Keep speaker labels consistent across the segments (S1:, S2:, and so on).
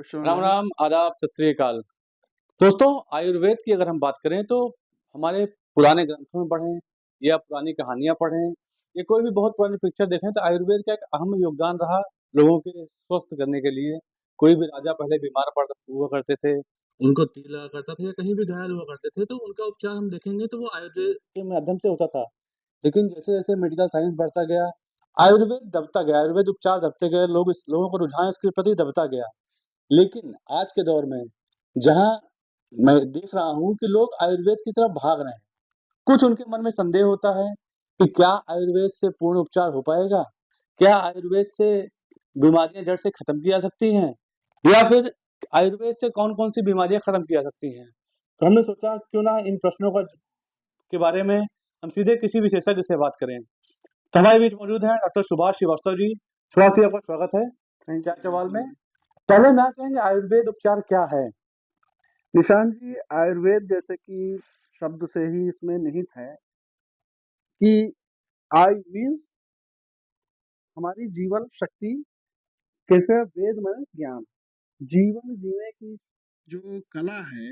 S1: Question
S2: Ram Ram, आदाब, सत श्री अकाल। दोस्तों, आयुर्वेद की अगर हम बात करें तो हमारे पुराने ग्रंथों में पढ़ें या पुरानी कहानियाँ पढ़ें या कोई भी बहुत पुरानी पिक्चर देखें तो आयुर्वेद का एक अहम योगदान रहा लोगों के स्वस्थ करने के लिए। कोई भी राजा पहले बीमार पड़ हुआ करते थे, उनको तीर लगा करता था या कहीं भी घायल हुआ करते थे तो उनका उपचार हम देखेंगे तो वो आयुर्वेद के माध्यम से होता था। लेकिन जैसे-जैसे मेडिकल साइंस बढ़ता गया, आयुर्वेद दबता गया, आयुर्वेद उपचार दबते गए, लोगों का रुझान इसके प्रति दबता गया। लेकिन आज के दौर में जहाँ मैं देख रहा हूँ कि लोग आयुर्वेद की तरफ भाग रहे हैं। कुछ उनके मन में संदेह होता है कि क्या आयुर्वेद से पूर्ण उपचार हो पाएगा? क्या आयुर्वेद से बीमारियाँ जड़ से खत्म की जा सकती हैं? या फिर आयुर्वेद से कौन-कौन सी बीमारियाँ खत्म की जा सकती हैं? तो हमने सोचा क्यों ना इन प्रश्नों का के बारे में हम सीधे किसी विशेषज्ञ से बात करें। तो हमारे बीच मौजूद हैं डॉक्टर सुभाष श्रीवास्तव जी। सुभाष जी, आपका स्वागत है
S1: थैंक
S2: सवाल में। पहले ना चाहेंगे आयुर्वेद उपचार क्या है?
S1: निशान जी, आयुर्वेद जैसे कि शब्द से ही इसमें निहित है कि आयु मीन्स हमारी जीवन शक्ति, कैसे वेद में ज्ञान, जीवन जीने की जो कला है,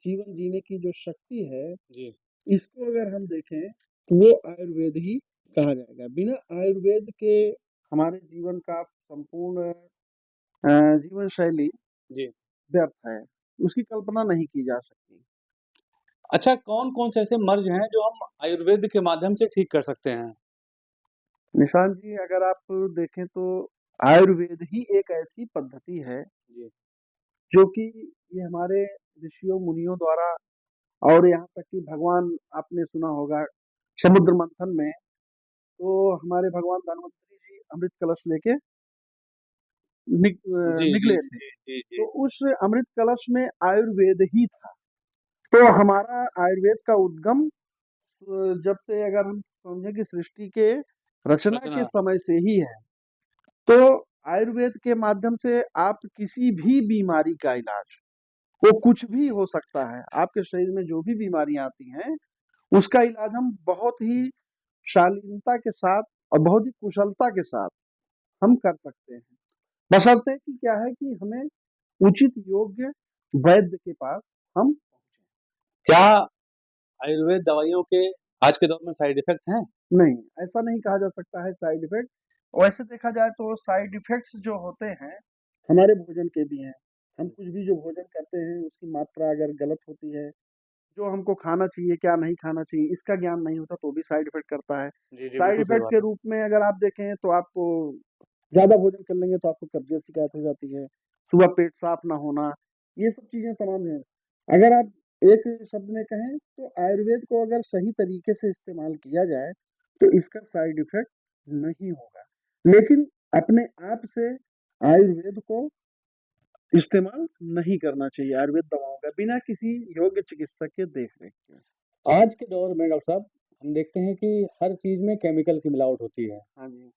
S1: जीवन जीने की जो शक्ति है,
S2: जी।
S1: इसको अगर हम देखें तो वो आयुर्वेद ही कहा जाएगा। बिना आयुर्वेद के हमारे जीवन का संपूर्ण जीवन शैली
S2: जी।
S1: व्यर्थ है, उसकी कल्पना नहीं की जा सकती।
S2: अच्छा, कौन-कौन से ऐसे मर्ज़ हैं जो हम आयुर्वेद के माध्यम से ठीक कर सकते हैं?
S1: निशान जी, अगर आप देखें तो आयुर्वेद ही एक ऐसी पद्धति है
S2: जी।
S1: जो कि ये हमारे ऋषियों मुनियों द्वारा, और यहाँ तक कि भगवान, आपने सुना होगा समुद्र मंथन में, तो हमारे भगवान धन्वंतरी जी अमृत कलश लेके
S2: जी, जी,
S1: निकले थे।
S2: जी, जी,
S1: तो
S2: जी।
S1: उस अमृत कलश में आयुर्वेद ही था। तो हमारा आयुर्वेद का उद्गम जब से अगर हम समझें कि सृष्टि के रचना के
S2: रचना।
S1: समय से ही है। तो आयुर्वेद के माध्यम से आप किसी भी बीमारी का इलाज, वो कुछ भी हो सकता है, आपके शरीर में जो भी बीमारियां आती हैं उसका इलाज हम बहुत ही शालीनता के साथ और बहुत ही कुशलता के साथ हम कर सकते हैं। बशर्ते कि क्या है कि हमें उचित योग्य वैद्य के पास हम पहुंचे।
S2: क्या आयुर्वेद दवाइयों के आज के दौर में साइड इफ़ेक्ट हैं?
S1: नहीं, ऐसा नहीं कहा जा सकता है साइड इफेक्ट। वैसे देखा जाए तो साइड इफेक्ट्स जो होते हैं हमारे भोजन के भी हैं। हम कुछ भी जो भोजन करते हैं उसकी मात्रा अगर गलत होती है, जो हमको खाना चाहिए क्या नहीं खाना चाहिए इसका ज्ञान नहीं होता तो भी साइड इफेक्ट करता है।
S2: जी, जी,
S1: साइड
S2: बिल्कुल सही
S1: इफेक्ट
S2: बात
S1: के
S2: है।
S1: रूप में अगर आप देखें तो आपको ज़्यादा भोजन कर लेंगे तो आपको कब्जियत शिकायत हो जाती है, सुबह पेट साफ ना होना, ये सब चीज़ें तमाम हैं। अगर आप एक शब्द में कहें तो आयुर्वेद को अगर सही तरीके से इस्तेमाल किया जाए तो इसका साइड इफेक्ट नहीं होगा। लेकिन अपने आप से आयुर्वेद को इस्तेमाल नहीं करना चाहिए, आयुर्वेद दवाओं का, बिना किसी योग्य चिकित्सक के देख-रेख के।
S2: आज के दौर में डॉक्टर साहब हम देखते हैं कि हर चीज़ में केमिकल की मिलावट होती है।
S1: हाँ जी।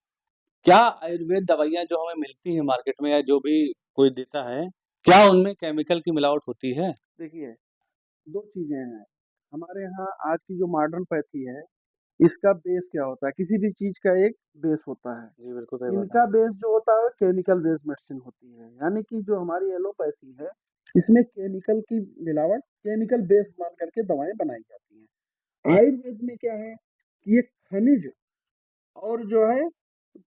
S2: क्या आयुर्वेद दवाइयाँ जो हमें मिलती हैं मार्केट में या जो भी कोई देता है, क्या उनमें केमिकल की मिलावट होती है?
S1: देखिए, 2 चीज़ें हैं। हमारे यहाँ आज की जो मॉडर्न पैथी है, इसका बेस क्या होता है? किसी भी चीज़ का एक बेस होता है।
S2: जी, बिल्कुल सही बात है।
S1: इनका बेस जो होता है केमिकल बेस्ड मेडिसिन होती है। यानी कि जो हमारी एलोपैथी है, इसमें केमिकल की मिलावट, केमिकल बेस्ड मान करके दवाएँ बनाई जाती हैं। आयुर्वेद में क्या है कि ये खनिज और जो है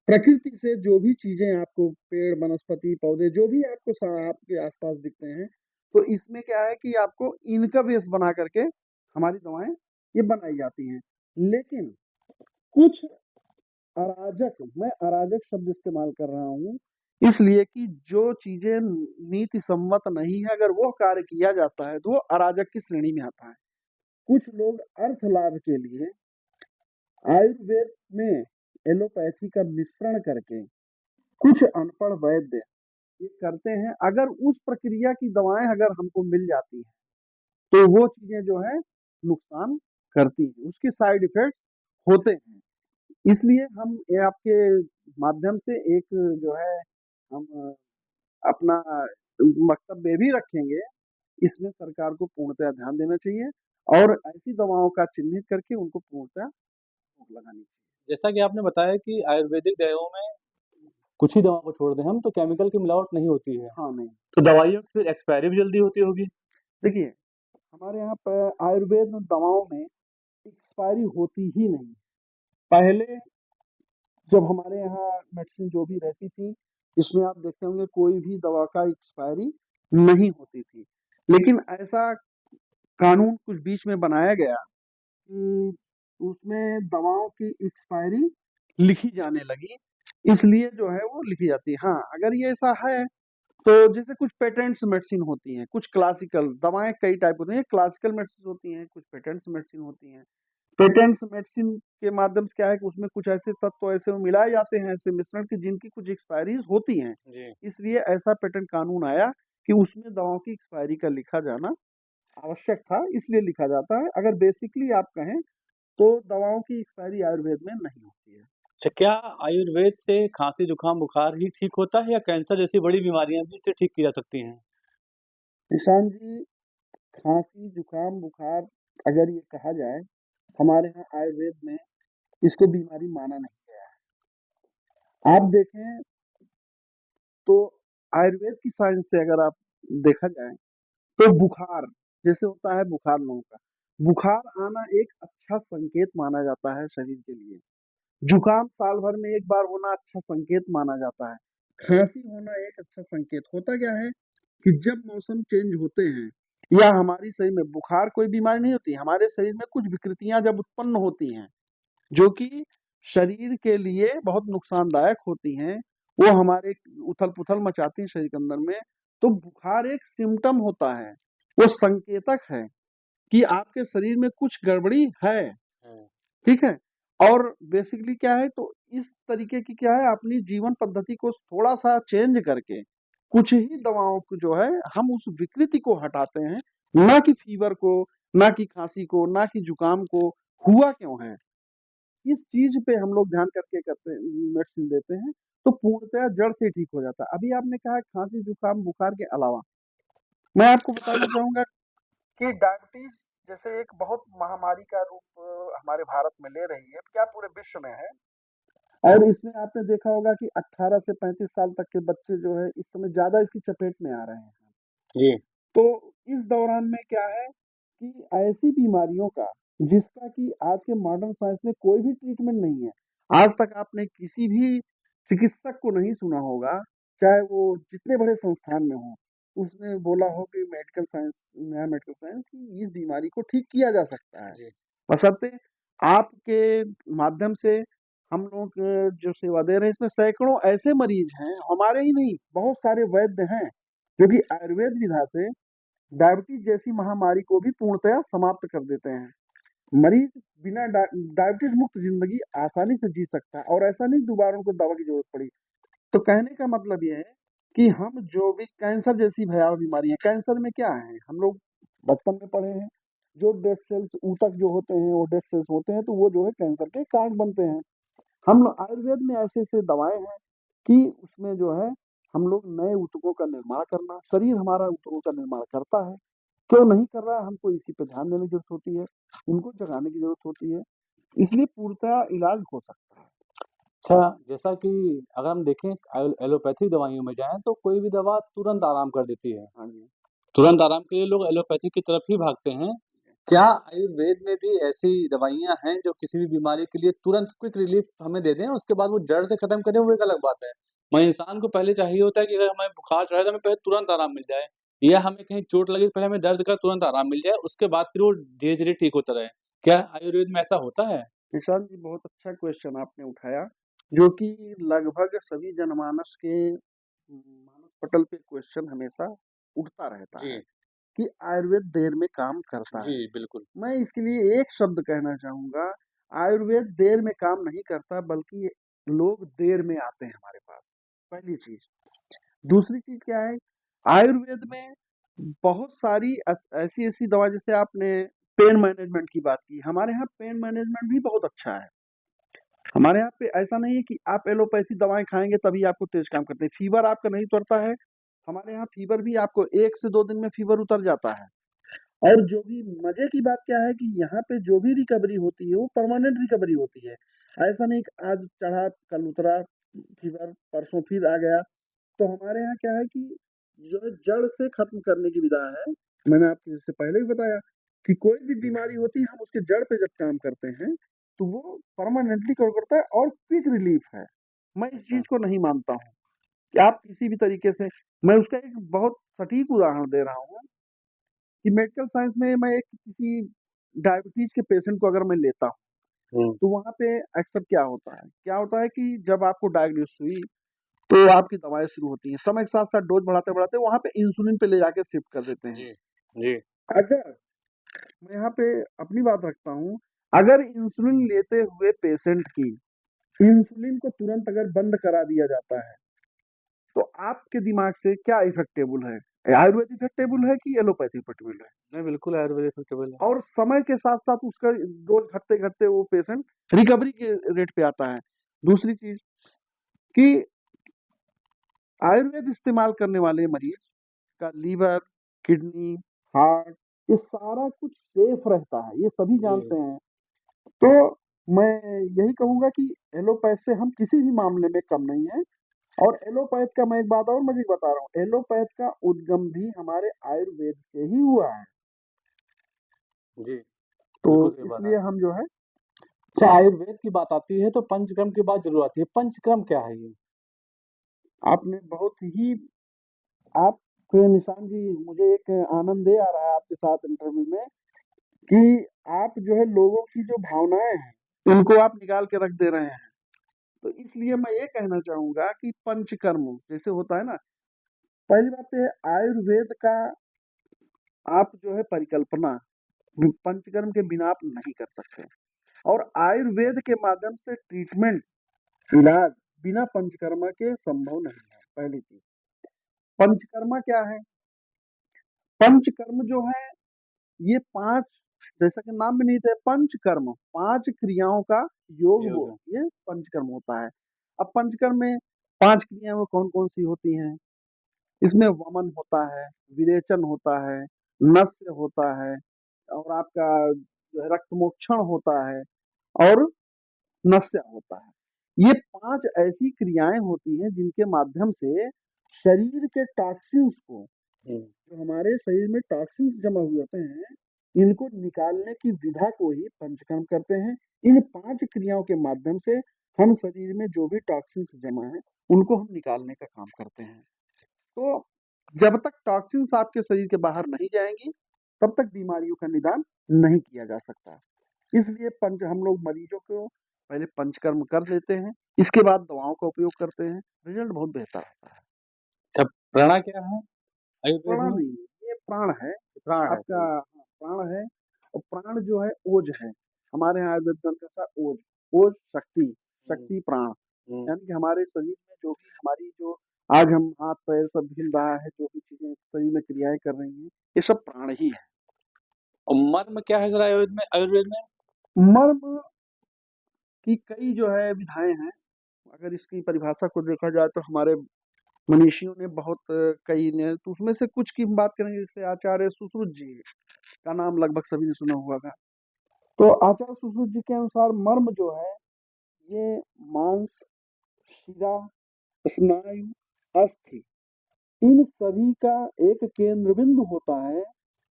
S1: प्रकृति से जो भी चीज़ें आपको पेड़, वनस्पति, पौधे जो भी आपको आपके आस-पास दिखते हैं, तो इसमें क्या है कि आपको इनका बेस बना करके हमारी दवाएँ ये बनाई जाती हैं। लेकिन कुछ मैं अराजक शब्द इस्तेमाल कर रहा हूँ, इसलिए कि जो चीज़ें नीति सम्मत नहीं है, अगर वो कार्य किया जाता है, तो वो अराजक की श्रेणी में आता है। कुछ लोग अर्थ लाभ के लिए आयुर्वेद में एलोपैथी का मिश्रण करके कुछ अनपढ़ वैद्य ये करते हैं। अगर उस प्रक्रिया की दवाएँ अगर हमको मिल जाती हैं, तो वो चीज़ें जो है नुकसान करती हैं, उसके साइड इफ़ेक्ट्स होते हैं। इसलिए हम ये आपके माध्यम से एक जो है हम अपना वक्तव्य ये भी रखेंगे, इसमें सरकार को पूर्णतः ध्यान देना चाहिए और ऐसी दवाओं का चिन्हित करके उनको पूर्णतः रोक लगानी चाहिए।
S2: जैसा कि आपने बताया कि आयुर्वेदिक दवाओं में कुछ ही दवा को छोड़ दें हम तो केमिकल की मिलावट नहीं होती है।
S1: हाँ, नहीं।
S2: तो दवाइयों की फिर एक्सपायरी भी जल्दी होती होगी?
S1: देखिए, हमारे यहाँ पर आयुर्वेद में दवाओं में एक्सपायरी होती ही नहीं। पहले जब हमारे यहाँ मेडिसिन जो भी रहती थी, इसमें आप देखते होंगे कोई भी दवा का एक्सपायरी नहीं होती थी। लेकिन ऐसा कानून कुछ बीच में बनाया गया कि उसमें दवाओं की एक्सपायरी लिखी जाने लगी, इसलिए जो है वो लिखी जाती है। हाँ, अगर ये ऐसा है तो जैसे कुछ पेटेंट्स मेडिसिन होती हैं, कुछ क्लासिकल दवाएँ कई टाइप होती हैं, क्लासिकल मेडिसिन होती हैं, कुछ पेटेंट्स मेडिसिन होती हैं। पेटेंट्स मेडिसिन के माध्यम से क्या है कि उसमें कुछ ऐसे तत्व ऐसे मिलाए जाते हैं, ऐसे मिश्रण की जिनकी कुछ एक्सपायरीज़ होती हैं।
S2: जी।
S1: इसलिए ऐसा पेटेंट कानून आया कि उसमें दवाओं की एक्सपायरी का लिखा जाना आवश्यक था, इसलिए लिखा जाता है। अगर बेसिकली आप कहें तो दवाओं की एक्सपायरी आयुर्वेद में नहीं होती है।
S2: अच्छा, क्या आयुर्वेद से खाँसी, जुकाम, बुखार ही ठीक होता है या कैंसर जैसी बड़ी बीमारियाँ भी इससे ठीक की जा सकती हैं?
S1: निशान जी, खाँसी, जुकाम, बुखार अगर ये कहा जाए, हमारे यहाँ आयुर्वेद में इसको बीमारी माना नहीं गया है। आप देखें तो आयुर्वेद की साइंस से अगर आप देखा जाए तो बुखार जैसे होता है बुखार लोगों का, बुखार आना एक अच्छा संकेत माना जाता है शरीर के लिए। जुकाम साल भर में एक बार होना अच्छा संकेत माना जाता है। खांसी होना एक अच्छा संकेत होता क्या है कि जब मौसम चेंज होते हैं या हमारी शरीर में बुखार कोई बीमारी नहीं होती, हमारे शरीर में कुछ विकृतियां जब उत्पन्न होती हैं जो कि शरीर के लिए बहुत नुकसानदायक होती हैं, वो हमारे उथल-पुथल मचाती हैं शरीर के अंदर में, तो बुखार एक सिम्पटम होता है, वो संकेतक है कि आपके शरीर में कुछ गड़बड़ी है,
S2: हुँ।
S1: ठीक है? और बेसिकली क्या है तो इस तरीके की क्या है अपनी जीवन पद्धति को थोड़ा-सा चेंज करके, कुछ ही दवाओं को जो है हम उस विकृति को हटाते हैं, ना कि फ़ीवर को, ना कि खाँसी को, ना कि जुकाम को, हुआ क्यों है? इस चीज़ पे हम लोग ध्यान करके करते मेडिसिन देते हैं, तो पूर्णतः जड़ से ठीक हो जाता है। अभी आपने कहा खाँसी, जुकाम, बुखार के अलावा, मैं आपको बताना चाहूँगा कि डायबिटीज़ जैसे एक बहुत महामारी का रूप हमारे भारत में ले रही है, क्या पूरे विश्व में है। और इसमें आपने देखा होगा कि 18 से 35 साल तक के बच्चे जो है इस समय ज़्यादा इसकी चपेट में आ रहे हैं।
S2: जी।
S1: तो इस दौरान में क्या है कि ऐसी बीमारियों का जिसका कि आज के मॉडर्न साइंस में कोई भी ट्रीटमेंट नहीं है। आज तक आपने किसी भी चिकित्सक को नहीं सुना होगा, चाहे वो जितने बड़े संस्थान में हो, उसने बोला हो कि मेडिकल साइंस नया मेडिकल साइंस कि इस बीमारी को ठीक किया जा सकता है।
S2: जी।
S1: बशर्ते आपके माध्यम से हम लोग जो सेवा दे रहे हैं इसमें सैकड़ों ऐसे मरीज हैं, हमारे ही नहीं बहुत सारे वैद्य हैं, जो कि आयुर्वेद विधा से डायबिटीज जैसी महामारी को भी पूर्णतया समाप्त कर देते हैं। मरीज बिना डायबिटीज मुक्त जिंदगी आसानी से जी सकता है और ऐसा नहीं दोबारा उनको दवा की जरूरत पड़ी। तो कहने का मतलब ये है कि हम जो भी कैंसर जैसी भयावह बीमारी है, कैंसर में क्या है हम लोग बचपन में पढ़े हैं, जो डेड सेल्स ऊतक जो होते हैं वो डेड सेल्स होते हैं तो वो जो है कैंसर के कारण बनते हैं। हम लोग आयुर्वेद में ऐसे-ऐसे दवाएँ हैं कि उसमें जो है हम लोग नए ऊतकों का निर्माण करना, शरीर हमारा ऊतकों का निर्माण करता है, क्यों नहीं कर रहा है हमको इसी पे ध्यान देने की ज़रूरत होती है, उनको जगाने की ज़रूरत होती है, इसलिए पूर्णतः इलाज हो सकता है।
S2: अच्छा, जैसा कि अगर हम देखें एलोपैथिक दवाइयों में जाएँ तो कोई भी दवा तुरंत आराम कर देती है।
S1: हाँ जी।
S2: तुरंत आराम के लिए लोग एलोपैथी की तरफ ही भागते हैं। क्या आयुर्वेद में भी ऐसी दवाइयाँ हैं जो किसी भी बीमारी के लिए तुरंत क्विक रिलीफ हमें दे दें, उसके बाद वो जड़ से खत्म करें, वो एक अलग बात है। मगर इंसान को पहले चाहिए होता है कि अगर हमें बुखार चढ़ा है तो हमें पहले तुरंत आराम मिल जाए या हमें कहीं चोट लगी तो पहले हमें दर्द का तुरंत आराम मिल जाए, उसके बाद फिर वो धीरे-धीरे ठीक होता रहे। क्या आयुर्वेद में ऐसा होता है?
S1: निशांत जी बहुत अच्छा क्वेश्चन आपने उठाया, जो कि लगभग सभी जनमानस के मानस पटल पे क्वेश्चन हमेशा उठता रहता है
S2: जी।
S1: कि आयुर्वेद देर में काम करता
S2: जी,
S1: है।
S2: बिल्कुल।
S1: मैं इसके लिए एक शब्द कहना चाहूँगा, आयुर्वेद देर में काम नहीं करता बल्कि लोग देर में आते हैं हमारे पास, पहली चीज़। दूसरी चीज़ क्या है, आयुर्वेद में बहुत सारी ऐसी-ऐसी दवा जैसे आपने पेन मैनेजमेंट की बात की, हमारे यहाँ पेन मैनेजमेंट भी बहुत अच्छा है। हमारे यहाँ पे ऐसा नहीं है कि आप एलोपैथी दवाएँ खाएँगे तभी आपको तेज़ काम करते हैं, फ़ीवर आपका नहीं उतरता है, हमारे यहाँ फ़ीवर भी आपको 1 से 2 दिन में फ़ीवर उतर जाता है। और जो भी मज़े की बात क्या है कि यहाँ पे जो भी रिकवरी होती है, वो परमानेंट रिकवरी होती है। ऐसा नहीं कि आज चढ़ा, कल उतरा, फीवर, परसों फिर आ गया। तो हमारे यहाँ क्या है कि जो है जड़ से खत्म करने की विधा है। मैंने आपको जैसे पहले भी बताया कि कोई भी बीमारी होती है, हम उसके जड़ पे जब काम करते हैं, तो वो परमानेंटली कवर करता है और क्विक रिलीफ है। मैं इस चीज़ को नहीं मानता हूँ कि आप किसी भी तरीके से, मैं उसका एक बहुत सटीक उदाहरण दे रहा हूँ कि मेडिकल साइंस में मैं एक किसी डायबिटीज के पेशेंट को अगर मैं लेता हूँ,
S2: हुँ,
S1: तो वहाँ पे अक्सर क्या होता है कि जब आपको डायग्नोस हुई, तो आपकी दवाएँ शुरू होती हैं। समय के साथ-साथ डोज़ बढ़ाते-बढ़ाते वहाँ पे इंसुलिन पे ले जाके शिफ्ट कर देते हैं।
S2: जी, जी,
S1: अगर मैं यहाँ पे अपनी बात रखता हूँ, अगर इंसुलिन लेते हुए पेशेंट की इंसुलिन को तुरंत अगर बंद करा दिया जाता है, तो आपके दिमाग से क्या इफेक्टेबल है? आयुर्वेद इफेक्टेबल है कि एलोपैथी इफेक्टेबल है?
S2: नहीं बिल्कुल आयुर्वेदिक इफेक्टेबल है।
S1: और समय के साथ-साथ उसका डोज़ घटते-घटते वो पेशेंट रिकवरी के रेट पे आता है। दूसरी चीज़ कि आयुर्वेद इस्तेमाल करने वाले मरीज़ का लीवर, किडनी, हार्ट, ये सारा कुछ सेफ रहता है, ये सभी
S2: जी,
S1: जानते हैं। तो मैं यही कहूँगा कि एलोपैथ से हम किसी भी मामले में कम नहीं हैं। और एलोपैथ का मैं एक बात और मज़ीद बता रहा हूँ, एलोपैथ का उद्गम भी हमारे आयुर्वेद से ही हुआ है।
S2: जी,
S1: तो
S2: बिल्कुल सही बात है।
S1: इसलिए हम जो है
S2: अच्छा आयुर्वेद की बात आती है तो पंचकर्म की बात ज़रूर आती है। पंचकर्म क्या है ये?
S1: आपने बहुत ही आपके निशान जी, मुझे एक आनंद ये आ रहा है आपके साथ इंटरव्यू में कि आप जो है लोगों की जो भावनाएँ हैं, उनको आप निकाल के रख दे रहे हैं। तो इसलिए मैं ये कहना चाहूँगा कि पंचकर्म जैसे होता है ना, पहली बात तो ये आयुर्वेद का आप जो है परिकल्पना पंचकर्म के बिना आप नहीं कर सकते। और आयुर्वेद के माध्यम से ट्रीटमेंट, इलाज बिना पंचकर्मा के संभव नहीं है, पहली चीज़। पंचकर्मा क्या है? पंचकर्म जो है ये 5, जैसा कि नाम में निहित है पंचकर्म, 5 क्रियाओं का योग वो
S2: योग है।
S1: ये पंचकर्म होता है। अब पंचकर्म में 5 क्रियाएँ वो कौन-कौन सी होती हैं? इसमें वमन होता है, विरेचन होता है, नस्य होता है और आपका जो है रक्तमोक्षण होता है और नस्य होता है। ये 5 ऐसी क्रियाएँ होती हैं जिनके माध्यम से शरीर के टॉक्सिन्स को,
S2: हुँ,
S1: जो हमारे शरीर में टॉक्सिन्स जमा हुए होते हैं, इनको निकालने की विधा को ही पंचकर्म कहते हैं। इन 5 क्रियाओं के माध्यम से हम शरीर में जो भी टॉक्सिन्स जमा हैं, उनको हम निकालने का काम करते हैं। तो जब तक टॉक्सिन्स आपके शरीर के बाहर नहीं जाएँगी, तब तक बीमारियों का निदान नहीं किया जा सकता। इसलिए पंच हम लोग मरीजों को पहले पंचकर्म कर लेते हैं, इसके बाद दवाओं का उपयोग करते हैं, रिज़ल्ट बहुत बेहतर आता है।
S2: अच्छा प्रणा क्या है आयुर्वेद
S1: प्राण
S2: में?
S1: नहीं है, ये प्राण है,
S2: प्राण है
S1: आपका
S2: सॉरी।
S1: हाँ, प्राण है और प्राण जो है ओज है। हमारे यहाँ आयुर्वेद ग्रंथ का ओज, ओज शक्ति,
S2: हुँ,
S1: शक्ति प्राण।
S2: हुँ।
S1: यानी कि हमारे शरीर में जो भी हमारी जो आज हम हाथ-पैर सब हिल रहा है, जो भी चीज़ें शरीर में क्रियाएँ कर रही हैं, ये सब प्राण ही है।
S2: और मर्म क्या है ज़रा आयुर्वेद में?
S1: मर्म की कई जो है विधाएँ हैं। अगर इसकी परिभाषा को देखा जाए तो हमारे मनीषियों ने बहुत कई ने, तो उसमें से कुछ की हम बात करेंगे, जैसे आचार्य सुश्रुत जी का नाम लगभग सभी ने सुना हुआ होगा। तो आचार्य सुश्रुत जी के अनुसार मर्म जो है, ये मांस, शिरा, स्नायु, अस्थि, इन सभी का एक केंद्र बिंदु होता है,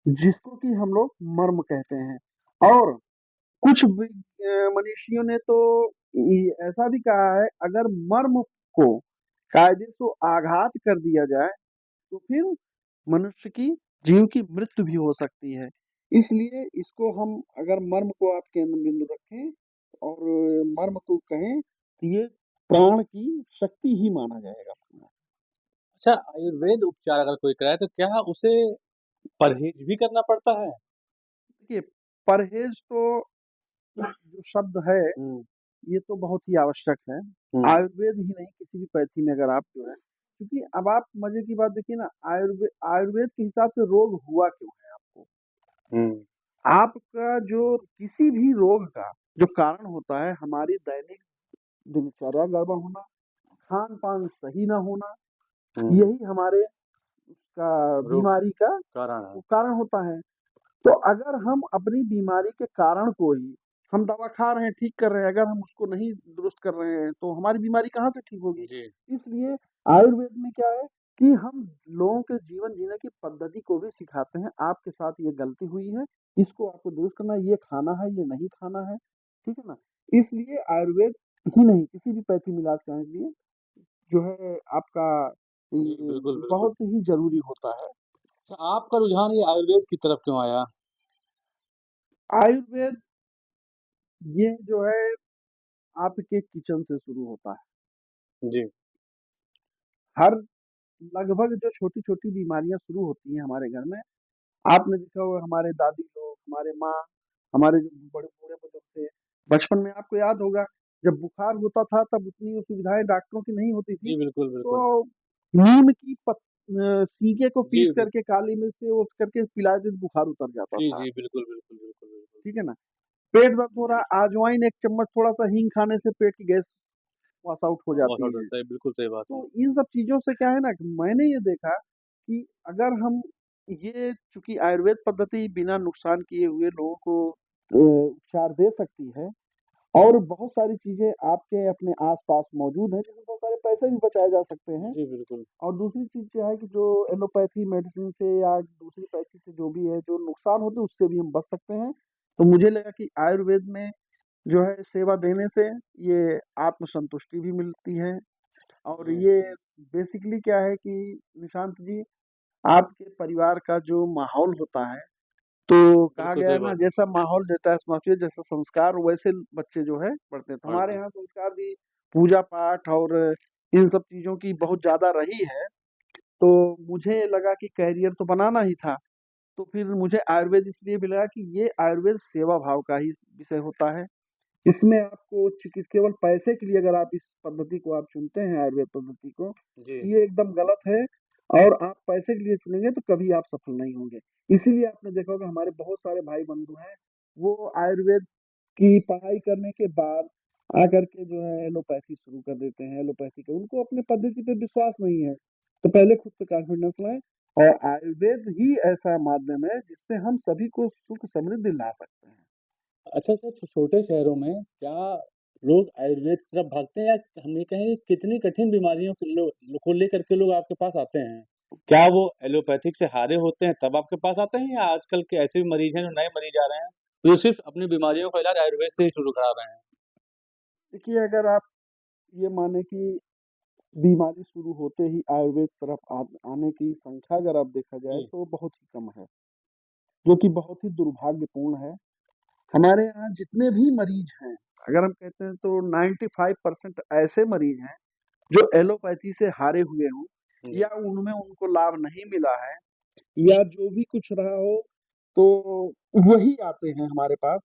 S1: जिसको कि हम लोग मर्म कहते हैं। और कुछ मनीषियों ने तो ऐसा भी कहा है, अगर मर्म को कायदे से आघात कर दिया जाए, तो फिर मनुष्य की जीव की मृत्यु भी हो सकती है। इसलिए इसको हम अगर मर्म को आप केंद्र बिंदु रखें और मर्म को कहें, तो ये प्राण की शक्ति ही माना जाएगा।
S2: अच्छा आयुर्वेद उपचार अगर कोई कराए तो क्या उसे परहेज़ भी करना पड़ता है?
S1: देखिए, परहेज तो जो शब्द है,
S2: हुँ,
S1: ये तो बहुत ही आवश्यक है।
S2: हुँ,
S1: आयुर्वेद ही नहीं, किसी भी पैथी में अगर आप जो है, क्योंकि अब आप मजे की बात देखिए ना, आयुर्वेद के हिसाब से रोग हुआ क्यों है आपको?
S2: हुँ,
S1: आपका जो किसी भी रोग का जो कारण होता है, हमारी दैनिक दिनचर्या गड़बड़ होना, खान-पान सही ना होना,
S2: हुँ।
S1: यही हमारे उसका
S2: रोग
S1: बीमारी का
S2: कारण है।
S1: कारण होता है। तो अगर हम अपनी बीमारी के कारण को ही हम दवा खा रहे हैं, ठीक कर रहे हैं, अगर हम उसको नहीं दुरुस्त कर रहे हैं, तो हमारी बीमारी कहाँ से ठीक होगी?
S2: जी,
S1: इसलिए आयुर्वेद में क्या है कि हम लोगों के जीवन जीने की पद्धति को भी सिखाते हैं, आपके साथ ये गलती हुई है, इसको आपको दुरुस्त करना है, ये खाना है, ये नहीं खाना है, ठीक है ना? इसलिए आयुर्वेद ही नहीं, किसी भी पैथी इलाज करने के लिए जो है आपका
S2: जी,
S1: ये
S2: बिल्कुल, बिल्कुल।
S1: बहुत ही ज़रूरी होता है।
S2: अच्छा, आपका रुझान ये आयुर्वेद की तरफ क्यों आया?
S1: आयुर्वेद ये जो है आपके किचन से शुरू होता है।
S2: जी,
S1: हर लगभग जो छोटी-छोटी बीमारियाँ शुरू होती हैं हमारे घर में, आपने देखा होगा हमारे दादी लोग, हमारे माँ, हमारे जो बड़े बूढ़े-बुजुर्ग थे, बचपन में आपको याद होगा जब बुखार होता था तब उतनी सुविधाएँ डॉक्टरों की नहीं होती थी,
S2: जी, बिल्कुल, बिल्कुल।
S1: तो नीम की सीके को
S2: जी,
S1: पीस करके काली मिर्च से वो करके पिला देते तो बुखार उतर जाता
S2: जी,
S1: था,
S2: जी, बिल्कुल, बिल्कुल, बिल्कुल, बिल्कुल।
S1: ठीक है ना? पेट दर्द हो रहा है, अजवाइन 1 चम्मच थोड़ा-सा हींग खाने से पेट की गैस वॉश आउट हो
S2: बहुत
S1: जाती
S2: हद
S1: है।
S2: सही बिल्कुल सही बात है।
S1: तो इन सब चीज़ों से क्या है ना कि मैंने ये देखा कि अगर हम ये चूँकि आयुर्वेद पद्धति बिना नुकसान किए हुए लोगों को उपचार दे सकती है और बहुत सारी चीज़ें आपके अपने आस-पास मौजूद हैं, जिसमें बहुत सारे पैसे भी बचाए जा सकते हैं।
S2: जी, बिल्कुल।
S1: और दूसरी चीज़ क्या है कि जो एलोपैथी मेडिसिन से या दूसरी पैथी से जो भी है, जो नुकसान होते हैं उससे भी हम बच सकते हैं। तो मुझे लगा कि आयुर्वेद में जो है सेवा देने से ये आत्मसंतुष्टि भी मिलती है और
S2: जी,
S1: ये बेसिकली क्या है कि निशांत जी, आपके परिवार का जो माहौल होता है, तो कहा
S2: बिल्कुल
S1: गया
S2: सही
S1: है ना
S2: बात है।
S1: जैसा माहौल देता है एटमॉस्फियर जैसा संस्कार वैसे बच्चे जो है बढ़ते हैं। तो हमारे
S2: बढ़ते
S1: यहाँ संस्कार भी पूजा-पाठ और इन सब चीज़ों की बहुत ज़्यादा रही है, तो मुझे लगा कि करियर तो बनाना ही था। तो फिर मुझे आयुर्वेद इसलिए भी लगा कि ये आयुर्वेद सेवा भाव का ही विषय होता है। इसमें आपको चिकिस केवल पैसे के लिए अगर आप इस पद्धति को आप चुनते हैं आयुर्वेद पद्धति को,
S2: जी,
S1: ये एकदम गलत है और आप पैसे के लिए चुनेंगे तो कभी आप सफल नहीं होंगे। इसीलिए आपने देखा होगा हमारे बहुत सारे भाई-बंधु हैं, वो आयुर्वेद की पढ़ाई करने के बाद आकर के जो है एलोपैथी शुरू कर देते हैं, एलोपैथी का उनको अपने पद्धति पे विश्वास नहीं है। तो पहले खुद पे कॉन्फिडेंस लाएँ और आयुर्वेद ही ऐसा माध्यम है जिससे हम सभी को सुख समृद्धि ला सकते हैं।
S2: अच्छा सर छोटे शहरों में क्या लोग आयुर्वेद की तरफ भागते हैं या हम ये कहें कि कितनी कठिन बीमारियों को लेकर के लोग आपके पास आते हैं? क्या वो एलोपैथिक से हारे होते हैं तब आपके पास आते हैं या आजकल के ऐसे भी मरीज़ हैं जो नए मरीज़ आ रहे हैं, जो सिर्फ़ अपनी बीमारियों का इलाज आयुर्वेद से ही शुरू करा रहे हैं?
S1: देखिए अगर आप ये माने कि बीमारी शुरू होते ही आयुर्वेद तरफ आने की संख्या अगर आप देखा जाए
S2: जी,
S1: तो बहुत ही कम है, जो कि बहुत ही दुर्भाग्यपूर्ण है। हमारे यहाँ जितने भी मरीज़ हैं, अगर हम कहते हैं तो 95% ऐसे मरीज़ हैं जो एलोपैथी से हारे हुए हों
S2: जी,
S1: या उनमें उनको लाभ नहीं मिला है या जो भी कुछ रहा हो, तो वही आते हैं हमारे पास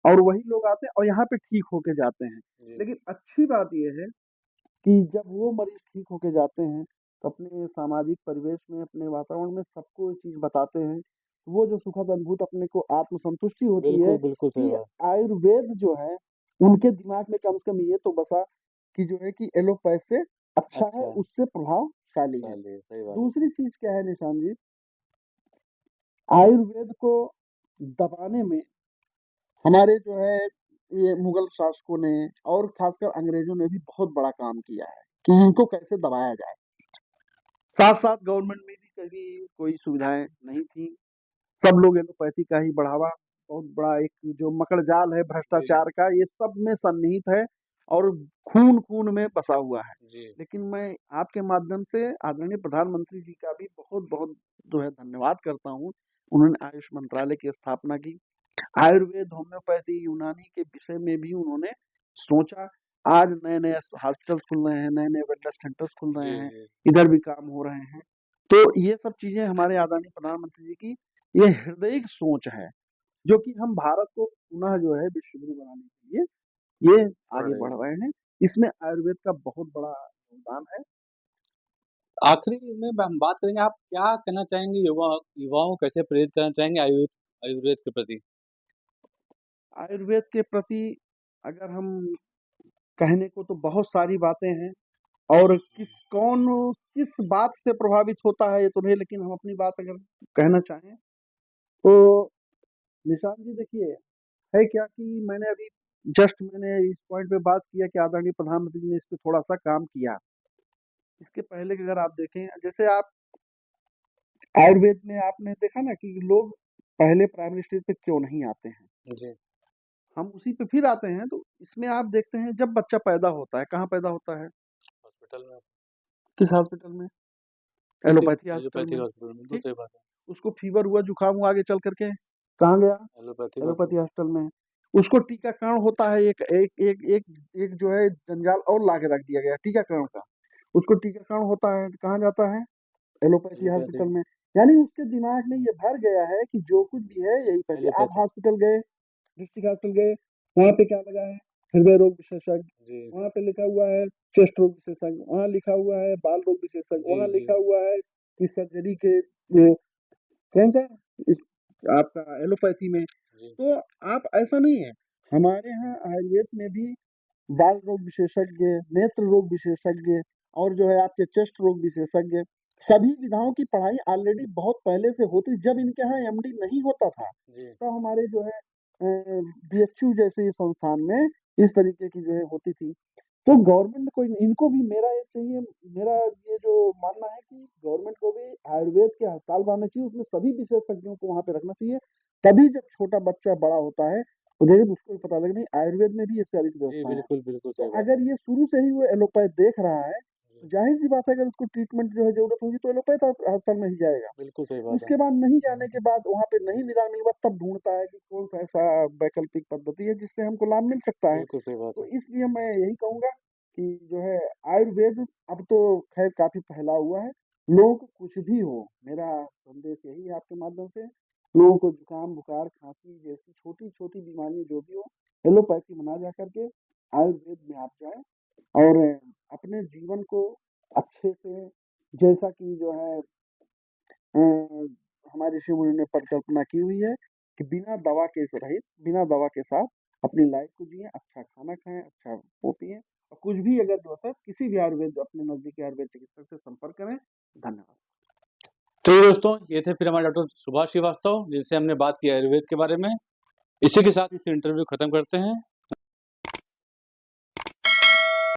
S1: और वही लोग आते हैं और यहाँ पे ठीक होके जाते हैं।
S2: जी।
S1: लेकिन अच्छी बात ये है कि जब वो मरीज़ ठीक होके जाते हैं, तो अपने सामाजिक परिवेश में, अपने वातावरण में सबको ये चीज़ बताते हैं। वो जो सुखद अनुभूत अपने को आत्मसंतुष्टि होती है
S2: बिल्कुल, बिल्कुल सही
S1: कि
S2: बात।
S1: आयुर्वेद जो है, उनके दिमाग में कम से कम ये तो बसा कि जो है कि एलोपैथ से अच्छा है,
S2: अच्छा,
S1: उससे प्रभावशाली है।
S2: चलिए सही बात है।
S1: दूसरी चीज़ क्या है निशान जी, आयुर्वेद को दबाने में हमारे जो है ये मुगल शासकों ने और खासकर अंग्रेज़ों ने भी बहुत बड़ा काम किया है कि इनको कैसे दबाया जाए। साथ-साथ गवर्नमेंट में भी कभी कोई सुविधाएँ नहीं थी। सब लोग एलोपैथी का ही बढ़ावा बहुत बड़ा एक जो मकड़जाल है
S2: जी,
S1: भ्रष्टाचार का ये सब में सन्निहित है और खून-खून में बसा हुआ है।
S2: जी।
S1: लेकिन मैं आपके माध्यम से आदरणीय प्रधानमंत्री जी का भी बहुत-बहुत जो है धन्यवाद करता हूँ। उन्होंने आयुष मंत्रालय की स्थापना की। आयुर्वेद, होम्योपैथी, यूनानी के विषय में भी उन्होंने सोचा। आज नए-नए हॉस्पिटल्स खुल रहे हैं, नए-नए वेलनेस सेंटर्स खुल रहे
S2: जी,
S1: हैं,
S2: जी।
S1: इधर भी काम हो रहे हैं। तो ये सब चीज़ें हमारे आदरणीय प्रधानमंत्री जी की ये हृदयिक सोच है, जो कि हम भारत को पुनः जो है विश्व गुरु बनाने के लिए ये आगे
S2: बढ़ेगा।
S1: बढ़ रहे हैं। इसमें आयुर्वेद का बहुत बड़ा योगदान है।
S2: आखिरी में हम बात करेंगे आप क्या कहना चाहेंगे युवाओं को कैसे प्रेरित करना चाहेंगे आयुर्वेद के प्रति?
S1: आयुर्वेद के प्रति अगर हम कहने को तो बहुत सारी बातें हैं और किस बात से प्रभावित होता है ये तो नहीं लेकिन हम अपनी बात अगर कहना चाहें तो निशान जी देखिए है क्या कि मैंने इस पॉइंट पे बात किया कि आदरणीय प्रधानमंत्री जी ने इस पे थोड़ा-सा काम किया। इसके पहले की अगर आप देखें, जैसे आप आयुर्वेद में आपने देखा ना कि लोग पहले प्राइमरी स्टेज पे क्यों नहीं आते हैं?
S2: जी,
S1: हम उसी पे फिर आते हैं, तो इसमें आप देखते हैं जब बच्चा पैदा होता है, कहाँ पैदा होता है?
S2: हॉस्पिटल में
S1: किस हॉस्पिटल में?
S2: किसी
S1: एलोपैथी हॉस्पिटल
S2: एलोपैथिक
S1: में,
S2: हॉस्पिटल में, बिल्कुल
S1: ठीक?
S2: सही बात है।
S1: उसको फ़ीवर हुआ, जुकाम हुआ, आगे चल कर के कहाँ गया?
S2: Allopathic
S1: allopathy
S2: hospital.
S1: हॉस्पिटल में। उसको टीकाकरण होता है, एक एक एक एक एक जो है जंजाल और ला के रख दिया गया है टीकाकरण का। उसको टीकाकरण होता है, तो कहाँ जाता है? एलोपैथी हॉस्पिटल
S2: एलोपैथिक
S1: में। यानी उसके दिमाग में ये भर गया है कि जो कुछ भी है यही पैसे। आप
S2: एलोपैथिक।
S1: हॉस्पिटल गए, डिस्ट्रिक्ट हॉस्पिटल गए, वहाँ पे क्या लगा है? हृदय रोग विशेषज्ञ,
S2: जी,
S1: वहाँ पे लिखा हुआ है चेस्ट रोग विशेषज्ञ, वहाँ लिखा हुआ है बाल रोग विशेषज्ञ,
S2: जी,
S1: वहाँ
S2: जी,
S1: लिखा हुआ है कि सर्जरी के वो कौन-सा इस आपका एलोपैथी में।
S2: जी,
S1: तो आप ऐसा नहीं है, हमारे यहाँ आयुर्वेद में भी बाल रोग विशेषज्ञ, नेत्र रोग विशेषज्ञ और जो है आपके चेस्ट रोग विशेषज्ञ, सभी विधाओं की पढ़ाई ऑलरेडी बहुत पहले से होती, जब इनके यहाँ एमडी नहीं होता था,
S2: जी,
S1: तो हमारे जो है बीएचयू जैसे संस्थान में इस तरीके की जो है होती थी। तो गवर्नमेंट को इनको भी मेरा ये जो मानना है कि गवर्नमेंट को भी आयुर्वेद के अस्पताल बनाने चाहिए, उसमें सभी विशेषज्ञों को वहाँ पे रखना चाहिए। तभी जब छोटा बच्चा बड़ा होता है, तो देखिए उसको भी पता लगे नहीं आयुर्वेद में भी ये सारी
S2: जी,
S1: व्यवस्थाएँ हैं।
S2: बिल्कुल, बिल्कुल
S1: तो
S2: सही बात
S1: अगर ये शुरू से ही वो एलोपैथ देख रहा है, तो
S2: है।
S1: ज़ाहिर-सी बात है अगर उसको ट्रीटमेंट जो है ज़रूरत होगी तो एलोपैथ अस्पताल में ही जाएगा।
S2: बिल्कुल सही बात है।
S1: उसके बाद नहीं जाने के बाद वहाँ पे नहीं निदान मिल पाता, तब ढूँढता है कि कौन-सा ऐसा वैकल्पिक पद्धति है जिससे हमको लाभ मिल सकता है।
S2: बिल्कुल सही बात
S1: तो
S2: है।
S1: इसलिए मैं यही कहूँगा कि जो है आयुर्वेद अब तो ख़ैर काफ़ी फैला हुआ है। लोगों को कुछ भी हो, मेरा संदेश यही है आपके माध्यम से, लोगों को जुकाम, बुखार, खाँसी जैसी छोटी-छोटी बीमारियाँ जो भी हो, एलोपैथी में ना जा कर के आयुर्वेद में आप जाएँ और अपने जीवन को अच्छे से, जैसा कि जो है अ, हमारे ऋषि-मुनि ने परिकल्पना की हुई है कि बिना दवा के साथ अपनी लाइफ़ को जिएँ, अच्छा खाना खाएँ, अच्छा वो पिएँ और कुछ भी अगर ज़रूरत है किसी भी अपने नज़दीकी आयुर्वेद चिकित्सक से संपर्क करें। धन्यवाद।
S2: तो ये दोस्तों, ये थे फिर हमारे डॉक्टर सुभाष श्रीवास्तव, जिनसे हमने बात की आयुर्वेद के बारे में। इसी के साथ इस इंटरव्यू खत्म करते हैं।